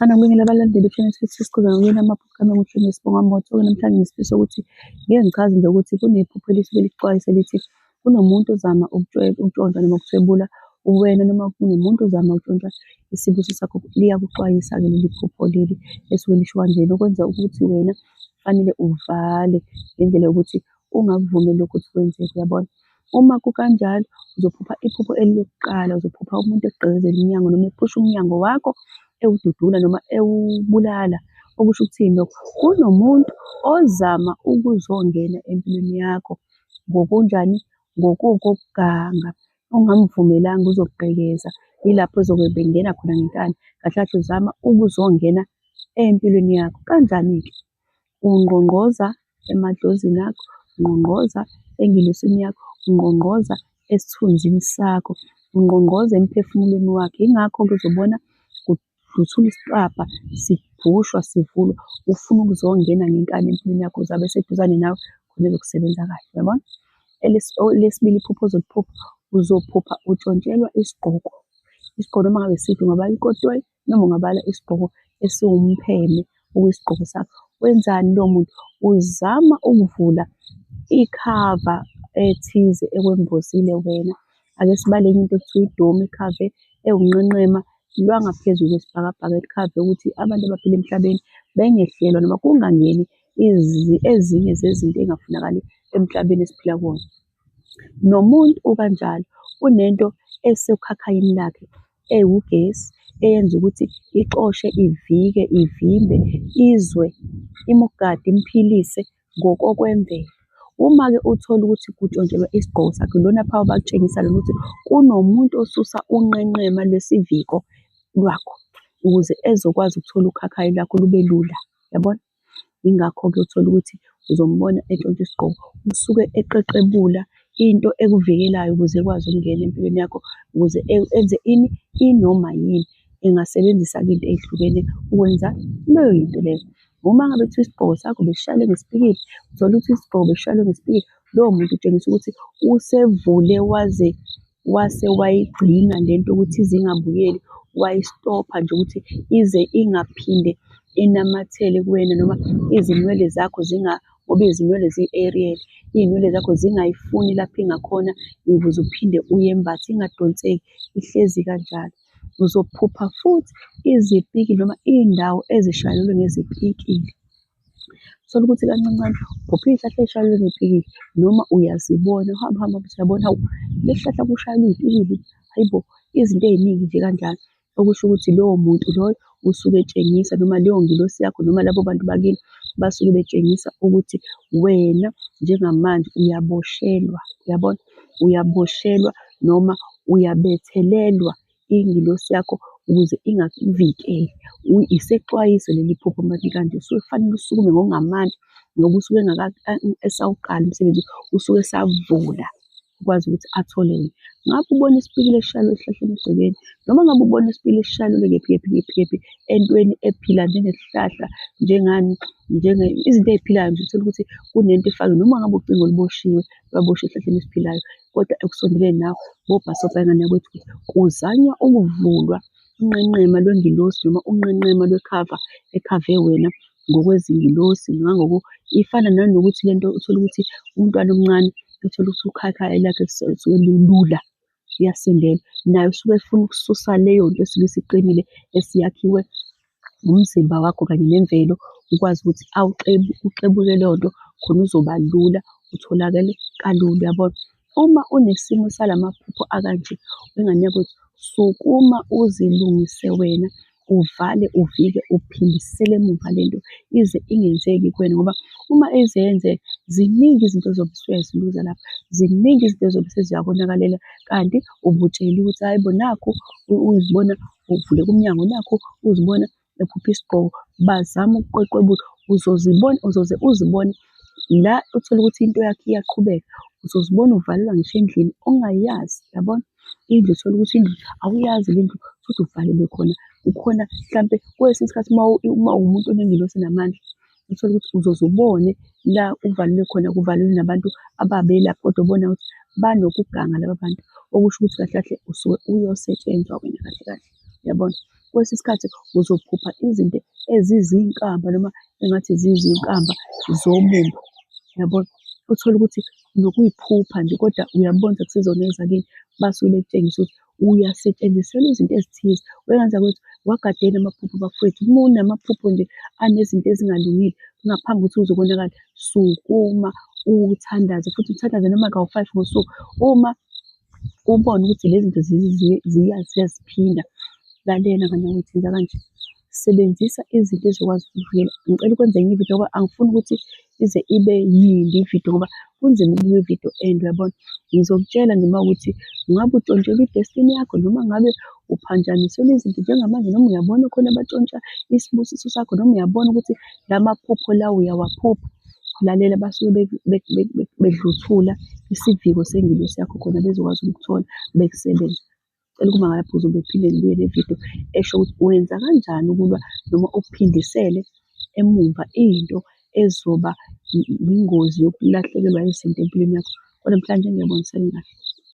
Sana ngibingelela abalandeli be-Channel 66 ngakuyena amaphupho ami ukuthi ngisibonga Motho-ke namhlanje ngisifisa ukuthi ngike ngichaze nje ukuthi kunephupho elisuke lixwayisa lithi kunomuntu ozama ukuntshontsha noma ukuthwebula uwena noma kunomuntu ozama ukuntshontsha isibusiso sakho. Liyakuxwayisa-ke leli phupho leli esuke lisho kanjena okwenza ukuthi wena kufanele uvale ngendlela yokuthi ungakuvumeli lokhu ukuthi kwenzeke, uyabona. Uma kukanjalo uzophupha iphupho elilokuqala, uzophupha umuntu ekugqekezela umnyango noma ephusha umnyango wakho ewududula noma ewubulala. Okusho ukuthini lokho? Kunomuntu ozama ukuzongena empilweni yakho ngokunjani? Ngokuganga ungamvumelanga uzokugqekeza, yilapho ezobe bengena khona ngenkani kahle kahle uzama ukuzongena empilweni yakho. Kanjani-ke? Ungqongqoza emadlozini akho, ungqongqoza engelesini yakho, ungqongqoza esithunzini sakho, ungqongqoza emphefumulweni wakho. Yingakho-ke uzobona kudluthula isicabha sibhushwa sivulwa, ufuna ukuzongena ngenkani empilweni yakho, uzabe eseduzane nawe khona ezokusebenza kahle, uyabona. Elesibili iphupho ozoliphupha, uzophupha utshontshelwa isigqoko. Isigqoko noma ngabe isiphi, ungabala ikotoyi noma ungabala isigqoko esiwumpheme okuyisigqoko sakho. Wenzani lowo muntu? Uzama ukuvula ikhava ethize ekwembozile wena. Ake sibale enye into ekuthiwa idomu, ikhave ewunqenqema lwangaphezulu kwesibhakabhaka, ikhave ukuthi abantu abaphila emhlabeni bengehlelwa noma kungangeni ezinye zezinto ey'ngafunakali emhlabeni esiphila kuwona. Nomuntu ukanjalo unento esekhakhayini lakhe ewugesi eyenza ukuthi ixoshe, ivike, ivimbe, izwe, imugade, imphilise ngokokwemvelo. Uma-ke uthola ukuthi kutshontshelwa isigqoko sakho, lona phawu bakutshengisa lona ukuthi kunomuntu osusa unqenqema lwesiviko lwakho ukuze ezokwazi ukuthola ukhakhayi lwakho lube lula, yabona. Yingakho-ke uthola ukuthi uzombona entshontsha isigqoko, usuke eqeqebula into ekuvikelayo ukuze ekwazi ukungena empilweni yakho, ukuze enze ini, inoma yini. Engasebenzisa-ke into ey'hlukene ukwenza leyo yinto leyo. Uma ngabe kuthiwa isigqoko sakho besishayelwe ngesipikili, uthola ukuthi isigqoko besishayelwe ngesipikili, lowo muntu utshengisa ukuthi usevule wase wayigcina lento ukuthi ize ingabuyeli, wayistopha nje ukuthi ize ingaphinde inamathele kuwena noma izinwele zakho ngoba izinwele ziyi-aerial, iy'nwele zakho zingayifuni lapho ingakhona ukuze uphinde uyembathe ingadonseki, ihlezi kanjalo. Uzophupha futhi izipikili noma iy'ndawo ezishayelelwe ngezipikili. Uthole ukuthi kancane kancane uphupha iy'hlahla ey'shayelwe ngezipikili noma uyazibona uhamba uthi uyabona, hawu lesi sihlahla kushayelwe iy'pikili, hayi bo, izinto ey'ningi nje kanjalo. Okusho ukuthi lowo muntu loyo usuke etshengisa noma leyo ngilosi yakho noma labo bantu bakini basuke betshengisa ukuthi wena njengamanje uyaboshelwa, uyabona, uyaboshelwa noma uyabethelelwa ingilosi yakho ukuze ingakuvikeli. Isexwayiso leli phupho manje kanje, kufanele usukume ngokungamandla ngoba usuke esawuqala umsebenzi, usuke esavula ukwazi ukuthi athole wena. Ngabe ubona isipikili esishayelwe esihlahleni egcekeni noma ngabe ubona isipikili esishayelwe kephi entweni ephila njengesihlahla, njengani, izinto ey'philayo nje, uthole ukuthi kunento efakwe noma ngabe ucingo oluboshiwe, lwaboshwa esihlahleni esiphilayo, kodwa ekusondelene nawe ngobhasobha ingane yakwethu ukuthi kuzanywa ukuvulwa unqenqema lwengilosi noma unqenqema lwekhava ekhave wena ngokwezingilosi ifana nanokuthi lento uthole ukuthi umntwana omncane uthole ukuthi ukhakhayi lakhe suke lulula, uyasindelwa naye usuke efuna ukususa leyo nto esuke isiqinile esiyakhiwe umzimba wakho kanye nemvelo, ukwazi ukuthi uqebuke leyo nto khona uzoba lula, utholakale kalula, uyabona. Uma unesimo salamaphupho akanje, wengane yakwethu, sukuma uzilungise wena, uvale, uvike, uphindisele emuva lento ize ingenzeki kuwena ngoba uma ezenzeka ziningi izinto ozobe usuyaziluza lapha, ziningi izinto ezobe seziyakonakalela kanti ubutsheliwe ukuthi hayi bo, nakhu uzibona uvuleka umnyango, nakhu uzibona ephupha isigqoko, bazama ukuqeqebula, uzoze uzibone la uthole ukuthi into yakho iyaqhubeka, uzozibona uvalelwa ngisho endlini ongayazi, yabona. Indlu uthole ukuthi indlu awuyazi le ndlu futhi uvalelwe khona. Ukhona mhlampe kwesinye isikhathi uma uwumuntu onengilosi enamandla, uthole ukuthi uzoze ubone la uvalelwe khona, kuvalelwe nabantu ababelapho kodwa ubona ukuthi banokuganga laba bantu, okusho ukuthi kahle kahle usuke uyosetshenzwa wena kahle kahle, uyabona. kwesinye isikhathi uzophupha izinto ezizinkamba noma engathi zizinkamba zobumba, yabona? Uthole ukuthi nokuyiphupha nje kodwa uyabona ukuthi akusizona ezakini, basuke bekutshengisa ukuthi uyasetshenziselwa izinto ezithize. Uyangazenza ukuthi wagadena amaphupho bafowethu. Uma unamaphupho nje anezinto ezingalungile ngaphambi kokuthi kuze konakale, sukuma uthandaze futhi uthandaze noma kawu-5 ngosuku. Uma ubona ukuthi lezi zinto ziyaziphinda, lalela ngane yakwethu, yenza kanje. Sebenzisa izinto ezokwazi ukukuvikela. Ngicela ukwenza enye ividiyo ngoba angifuni ukuthi ize ibe yinde ividiyo ngoba kunzima ukubuka ividiyo ende, uyabona? Ngizokutshela nje mawukuthi ngabe utshontshelwe i-destiny yakho noma ngabe uphanjaniselwe izinto njengamanje, noma uyabona khona abatshontsha isibusiso sakho, noma uyabona ukuthi la maphupho lawo uyawaphupha. Lalela basuke bedluthula isiviko sengilosi yakho khona bezokwazi ukukuthola bekusebenza. Ngicela ukuma ngapha uzobe phinde ngibuye nevidiyo esho ukuthi wenza kanjani ukulwa noma uphindisele emumva into ezoba yingozi yokulahlekelwa izinto empilweni yakho. Kodwa namhlanje ngiyabonisana kahle.